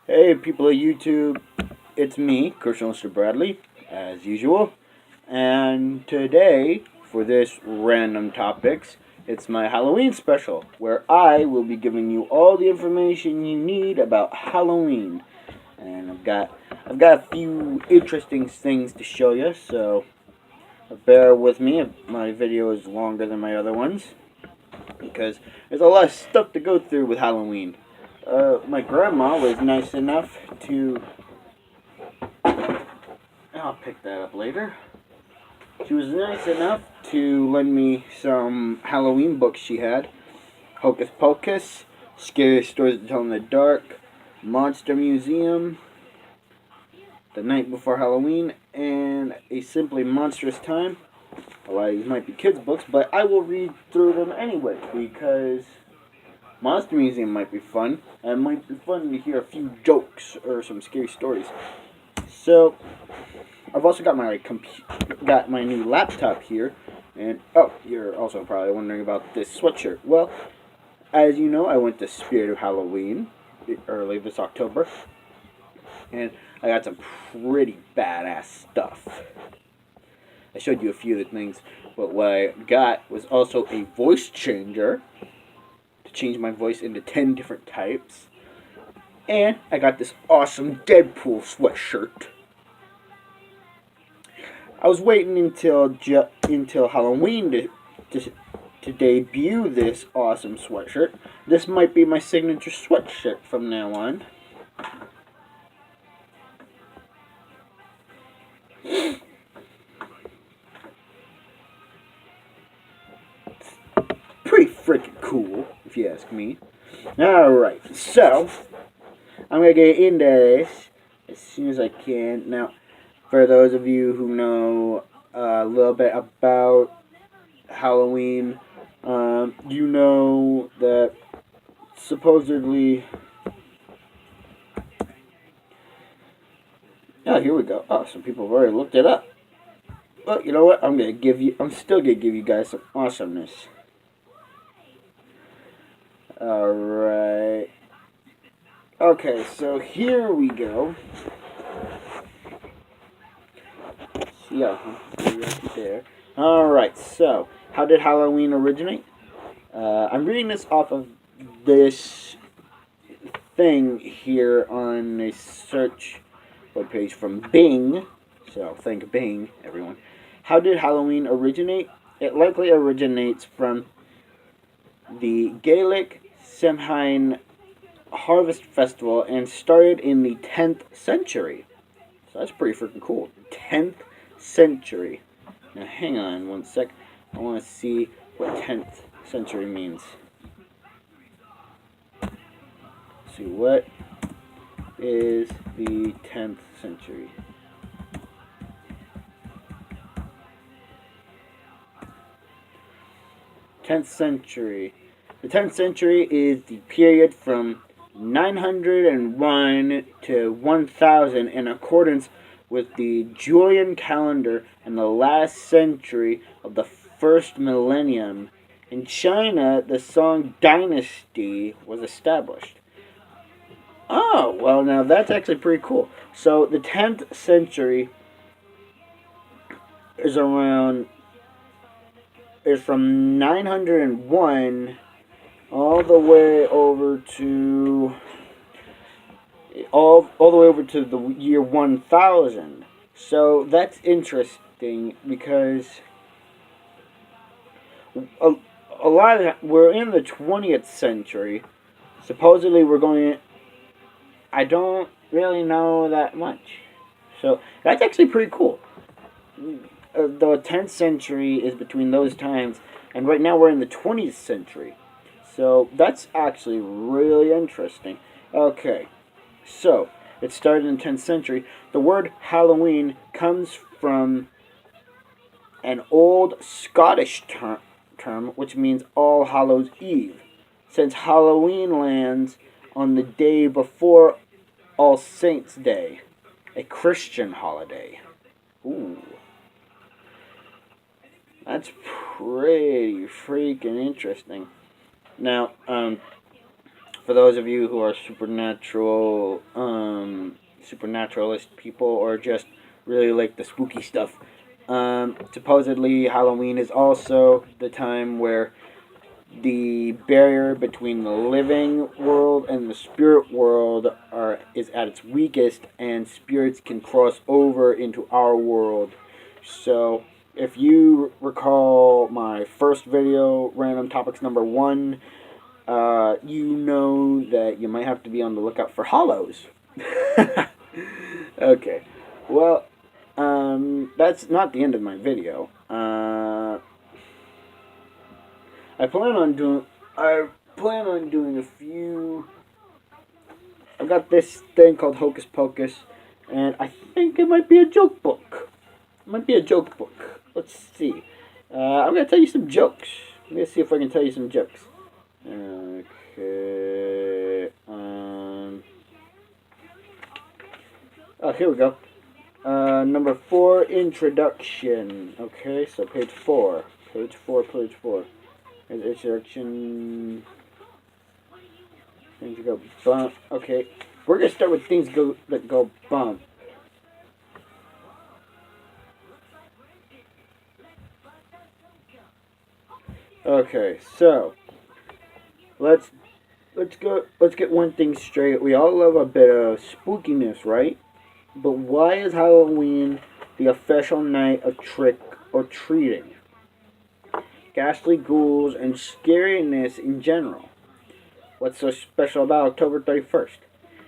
Hey, people of YouTube, it's me, Christian Lyster-Bradley, as usual. And today, for this random topics, it's my Halloween special, where I will be giving you all the information you need about Halloween. And I've got a few interesting things to show you, so bear with me if my video is longer than my other ones, because there's a lot of stuff to go through with Halloween. My grandma was nice enough to. I'll pick that up later. She was nice enough to lend me some Halloween books she had. Hocus Pocus, Scary Stories to Tell in the Dark, Monster Museum, The Night Before Halloween, and A Simply Monstrous Time. A lot of these might be kids' books, but I will read through them anyway, because Monster Museum might be fun, and it might be fun to hear a few jokes or some scary stories. So, I've also got my new laptop here, and you're also probably wondering about this sweatshirt. Well, as you know, I went to Spirit of Halloween early this October, and I got some pretty badass stuff. I showed you a few of the things, but what I got was also a voice changer to change my voice into 10 different types, and I got this awesome Deadpool sweatshirt. I was waiting until Halloween to debut this awesome sweatshirt. This might be my signature sweatshirt from now on. Pretty freaking cool, if you ask me. Alright, so I'm going to get into this as soon as I can. Now, for those of you who know a little bit about Halloween, you know that supposedly. Oh, here we go. Oh, some people have already looked it up. Well, you know what? I'm still gonna give you guys some awesomeness. Alright. Okay, so here we go. Yeah, right there. Alright, so, how did Halloween originate? I'm reading this off of this thing here on a search webpage from Bing. So, thank Bing, everyone. How did Halloween originate? It likely originates from the Gaelic Samhain Harvest Festival and started in the 10th century. So that's pretty freaking cool. 10th century. Now hang on one sec. I want to see what 10th century means. Let's see, what is the 10th century? The 10th century is the period from 901 to 1000 in accordance with the Julian calendar and the last century of the first millennium. In China, the Song dynasty was established. Oh, well, now that's actually pretty cool. So the 10th century is from 901 all the way over to the year 1000. So that's interesting because a lot of we're in the 20th century. Supposedly we're going. I don't really know that much. So that's actually pretty cool. The 10th century is between those times, and right now we're in the 20th century. So that's actually really interesting. Okay, so it started in the 10th century. The word Halloween comes from an old Scottish term which means All Hallows Eve, since Halloween lands on the day before All Saints' Day, a Christian holiday. Ooh. That's pretty freaking interesting. Now, for those of you who are supernatural supernaturalist people or just really like the spooky stuff. Supposedly, Halloween is also the time where the barrier between the living world and the spirit world is at its weakest, and spirits can cross over into our world. So, if you recall my first video, Random Topics number 1, you know that you might have to be on the lookout for hollows. Okay, well, that's not the end of my video. I plan on doing a few. I've got this thing called Hocus Pocus, and I think it might be a joke book. It might be a joke book. Let's see. I'm gonna tell you some jokes. Let's see if I can tell you some jokes. Okay. Oh, here we go. Number 4, introduction. Okay, so page 4. Page 4. Introduction. Things go bump. Okay, we're gonna start with things that go bump. Okay, so let's get one thing straight. We all love a bit of spookiness, right? But why is Halloween the official night of trick or treating? Ghastly ghouls and scariness in general. What's so special about October 31st?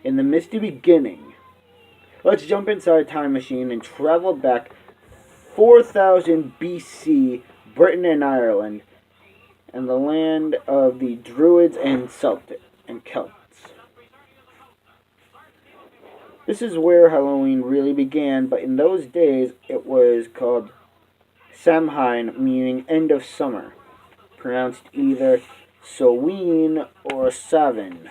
In the misty beginning, let's jump inside a time machine and travel back 4000 BC, Britain and Ireland, and the land of the Druids and Celts. This is where Halloween really began, but in those days it was called Samhain, meaning end of summer, pronounced either Soween or Savin.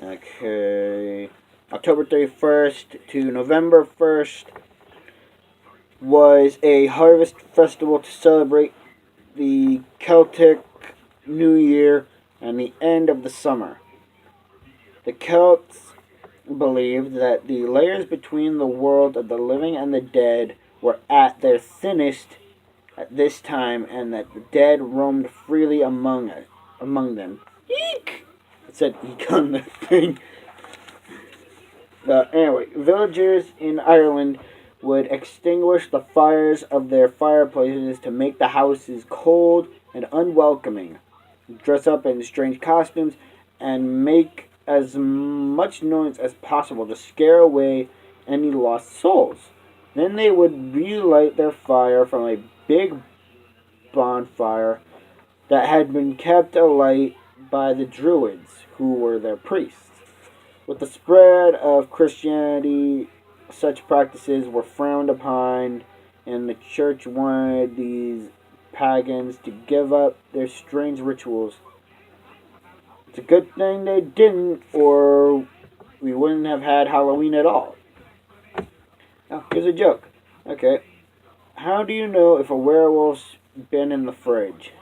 Okay, October 31st to November 1st was a harvest festival to celebrate the Celtic New Year and the end of the summer. The Celts believed that the layers between the world of the living and the dead were at their thinnest at this time, and that the dead roamed freely among them. Eek! It said eek on the thing. Anyway, villagers in Ireland would extinguish the fires of their fireplaces to make the houses cold and unwelcoming, dress up in strange costumes, and make as much noise as possible to scare away any lost souls. Then they would relight their fire from a big bonfire that had been kept alight by the Druids, who were their priests. With the spread of Christianity, such practices were frowned upon, and the church wanted these pagans to give up their strange rituals. It's a good thing they didn't, or we wouldn't have had Halloween at all. Oh, here's a joke. Okay. How do you know if a werewolf's been in the fridge?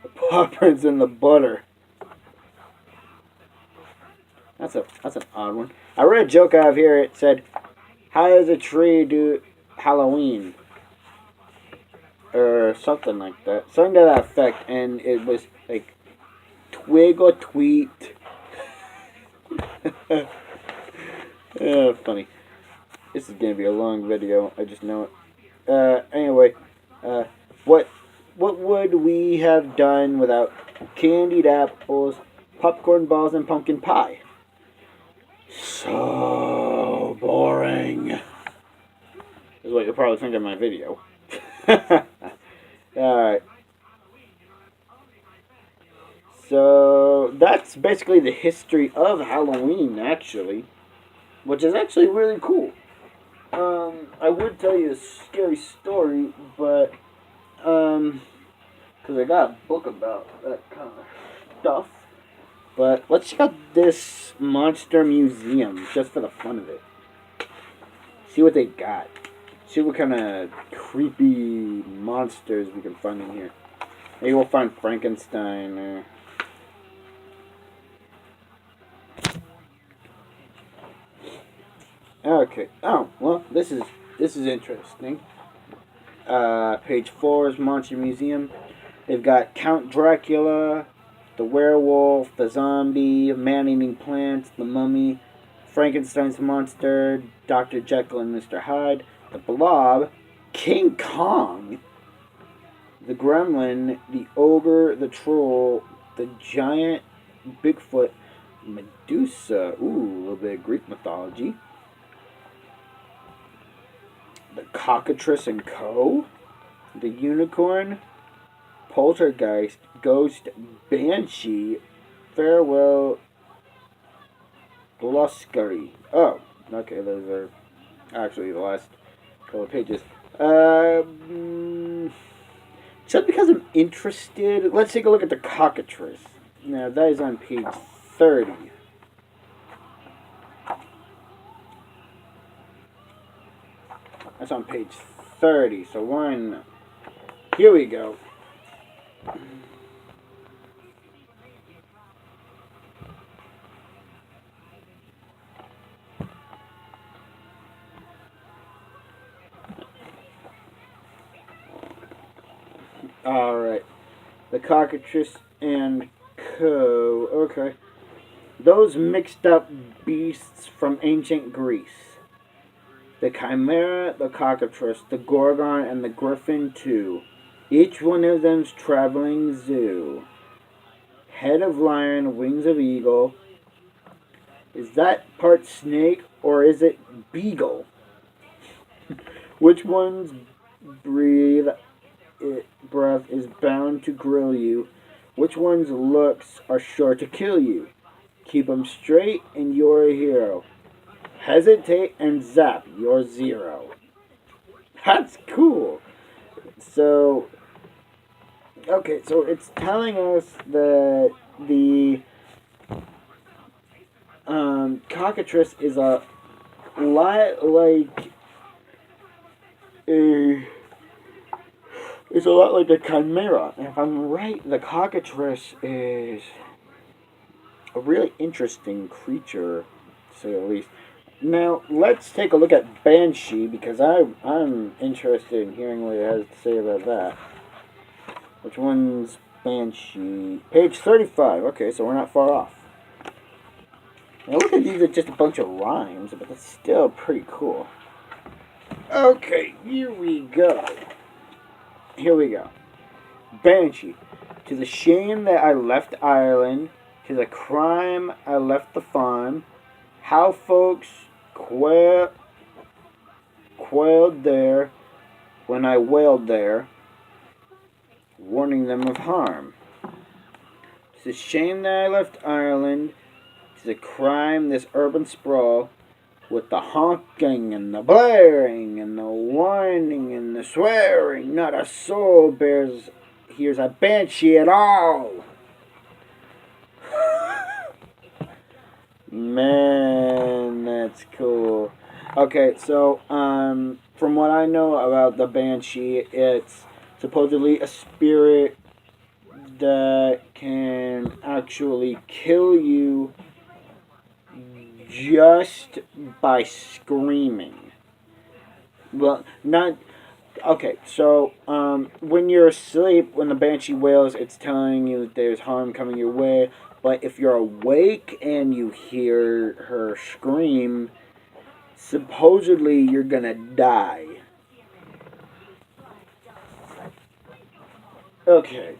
The paw prints in the butter. That's an odd one. I read a joke out of here. It said, "How does a tree do Halloween?" Or something like that. Something to that effect. And it was like, twig or tweet. Funny. This is gonna be a long video. I just know it. Anyway, what would we have done without candied apples, popcorn balls, and pumpkin pie? So boring. This is what you'll probably think of my video. Alright. So that's basically the history of Halloween, actually, which is actually really cool. I would tell you a scary story, but because I got a book about that kind of stuff. But let's check out this monster museum just for the fun of it. See what they got. See what kind of creepy monsters we can find in here. Maybe we'll find Frankenstein. Okay. Oh, well, this is interesting. Page 4 is Monster Museum. They've got Count Dracula, the werewolf, the zombie, man-eating plants, the mummy, Frankenstein's monster, Dr. Jekyll and Mr. Hyde, the Blob, King Kong, the Gremlin, the Ogre, the Troll, the Giant, Bigfoot, Medusa, ooh, a little bit of Greek mythology, the Cockatrice and Co., the Unicorn, Poltergeist, Ghost, Banshee, Farewell, Gluskery. Oh, okay, those are actually the last couple of pages. Just because I'm interested, let's take a look at the Cockatrice. Now, that is on page 30. That's on page 30, so one. Here we go. Alright. The Cockatrice and Co. Okay. Those mixed up beasts from ancient Greece. The Chimera, the Cockatrice, the Gorgon, and the Griffin too. Each one of them's traveling zoo. Head of lion, wings of eagle. Is that part snake or is it beagle? Which one's breath is bound to grill you? Which one's looks are sure to kill you? Keep 'em straight and you're a hero. Hesitate and zap, you're zero. That's cool. So, okay, so it's telling us that the Cockatrice is a lot like it's a lot like a Chimera. And if I'm right, the Cockatrice is a really interesting creature, to say the least. Now, let's take a look at Banshee, because I'm interested in hearing what it has to say about that. Which one's Banshee? Page 35. Okay, so we're not far off. Now, look at these are just a bunch of rhymes, but that's still pretty cool. Okay, here we go. Here we go. Banshee. 'Tis a shame that I left Ireland. 'Tis a crime I left the farm. How folks quailed there when I wailed there, warning them of harm. 'Tis a shame that I left Ireland. 'Tis a crime, this urban sprawl, with the honking and the blaring and the whining and the swearing. Not a soul hears a banshee at all. Man, that's cool. Okay, so, from what I know about the Banshee, it's supposedly a spirit that can actually kill you just by screaming. Well, not... Okay, so, when you're asleep, when the Banshee wails, it's telling you that there's harm coming your way. But if you're awake and you hear her scream, supposedly you're gonna die. Okay,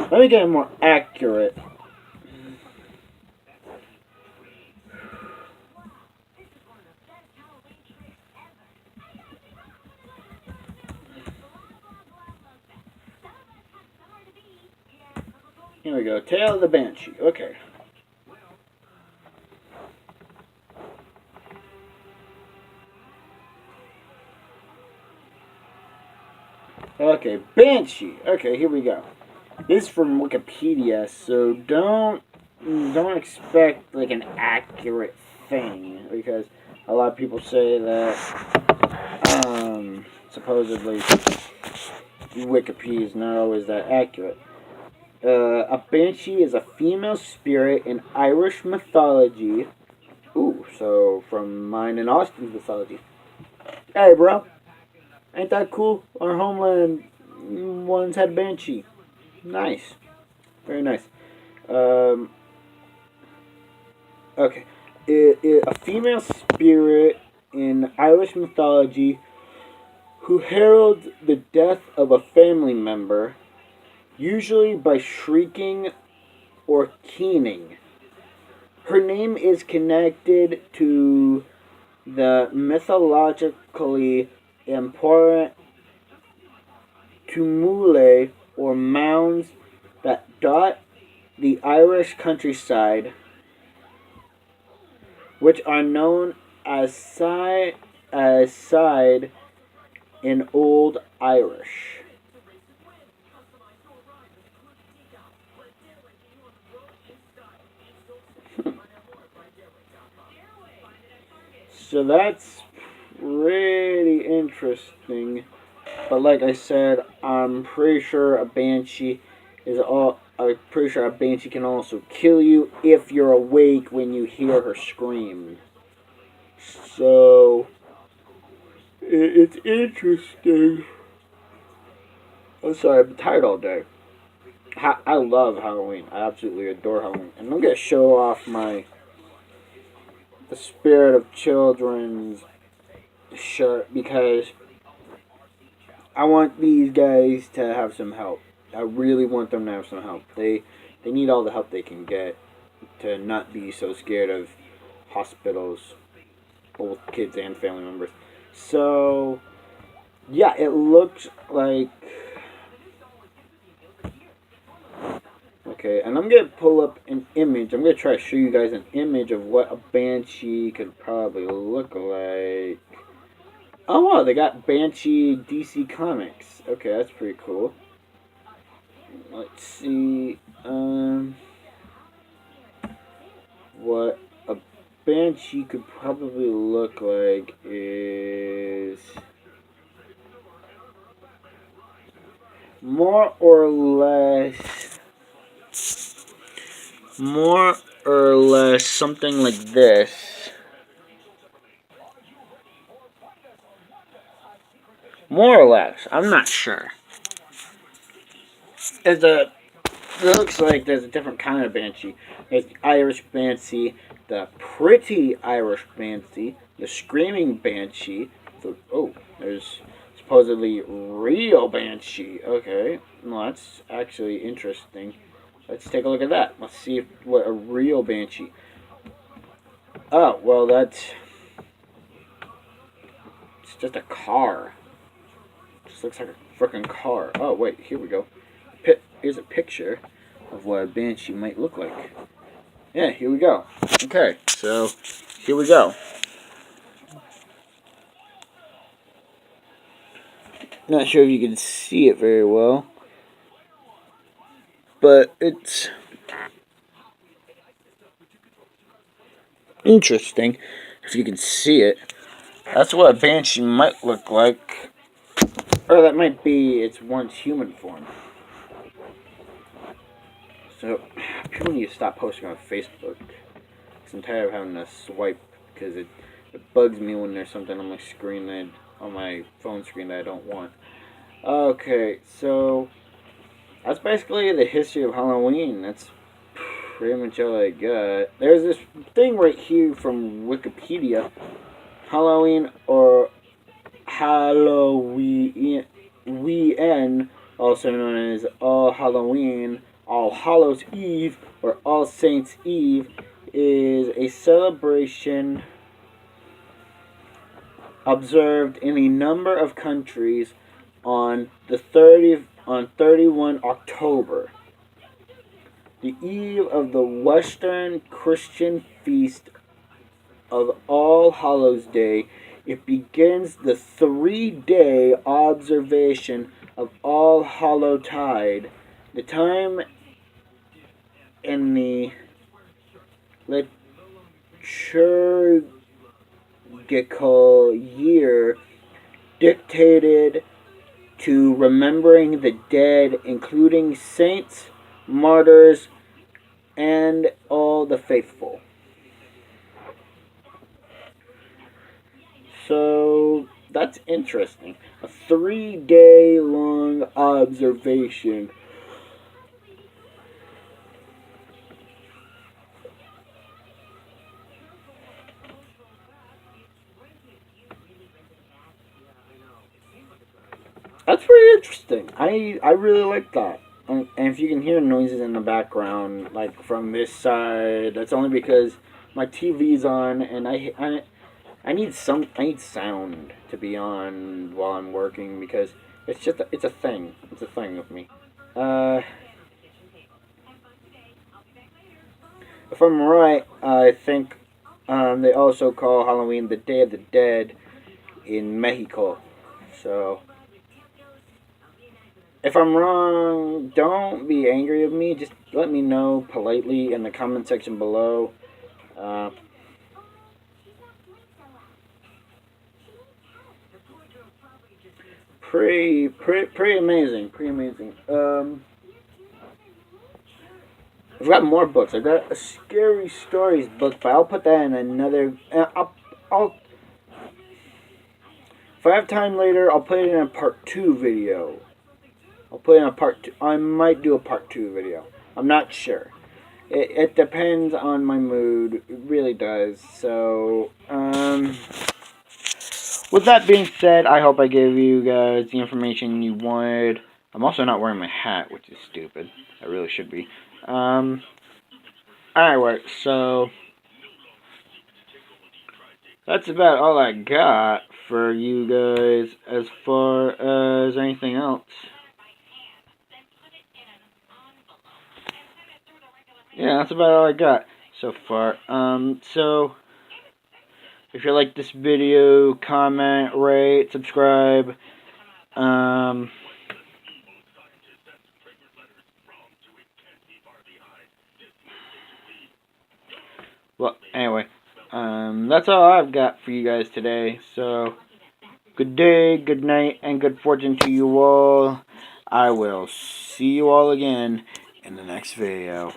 let me get it more accurate. Here we go. Tale of the Banshee. Okay. Okay, Banshee. Okay, here we go. This is from Wikipedia, so don't expect like an accurate thing, because a lot of people say that supposedly Wikipedia is not always that accurate. A banshee is a female spirit in Irish mythology. Ooh, so from mine and Austin's mythology. Hey, bro, ain't that cool? Our homeland once had a banshee. Nice, very nice. Um, okay, a female spirit in Irish mythology who heralds the death of a family member, usually by shrieking or keening. Her name is connected to the mythologically important tumuli or mounds that dot the Irish countryside, which are known as side in Old Irish. So that's pretty interesting. But like I said, I'm pretty sure a banshee is all. I'm pretty sure a banshee can also kill you if you're awake when you hear her scream. So it's interesting. I'm sorry, I've been tired all day. I love Halloween. I absolutely adore Halloween, and I'm gonna show off the spirit of children's shirt because I want these guys to have some help. I really want them to have some help. They need all the help they can get to not be so scared of hospitals, both kids and family members. So yeah, it looks like okay, and I'm gonna pull up an image. I'm gonna try to show you guys an image of what a banshee could probably look like. Oh wow, they got Banshee DC Comics. Okay, that's pretty cool. Let's see. What a banshee could probably look like is more or less something like this. More or less. I'm not sure. There's a It looks like there's a different kind of banshee. There's the Irish banshee, the pretty Irish banshee, the screaming banshee. There's supposedly real banshee. Okay, well that's actually interesting. Let's take a look at that. Let's see what a real banshee. Oh well, it's just a car. It just looks like a freaking car. Oh wait, here we go. Here's a picture of what a banshee might look like. Yeah, here we go. Okay, so here we go. Not sure if you can see it very well, but it's interesting if you can see it. That's what a banshee might look like. Or that might be its once human form. So, people need to stop posting on Facebook. Because I'm tired of having to swipe. Because it bugs me when there's something on my screen on my phone screen that I don't want. Okay, so that's basically the history of Halloween. That's pretty much all I got. There's this thing right here from Wikipedia. Halloween or Halloween, also known as All Halloween, All Hallows Eve, or All Saints Eve, is a celebration observed in a number of countries on 31 October, the eve of the Western Christian feast of All Hallows Day. It begins the 3-day observation of All Hallowtide, the time in the liturgical year dictated to remembering the dead, including saints, martyrs, and all the faithful. So that's interesting. A 3-day long observation. That's pretty interesting. I really like that. And if you can hear noises in the background, like from this side, that's only because my TV's on, and I need sound to be on while I'm working, because it's a thing. It's a thing with me. Uh, if I'm right, I think they also call Halloween the Day of the Dead in Mexico. So if I'm wrong, don't be angry with me. Just let me know politely in the comment section below. Uh, pretty amazing. Pretty amazing. I've got more books. I've got a scary stories book, but I'll put that in another. I'll if I have time later, I'll put it in a part 2 video. I'll put in a part 2. I might do a part 2 video. I'm not sure. It depends on my mood. It really does. So, with that being said, I hope I gave you guys the information you wanted. I'm also not wearing my hat, which is stupid. I really should be. Anyway, so that's about all I got for you guys as far as anything else. Yeah, that's about all I got so far. So if you like this video, comment, rate, subscribe. Well, anyway, that's all I've got for you guys today. So, good day, good night, and good fortune to you all. I will see you all again in the next video.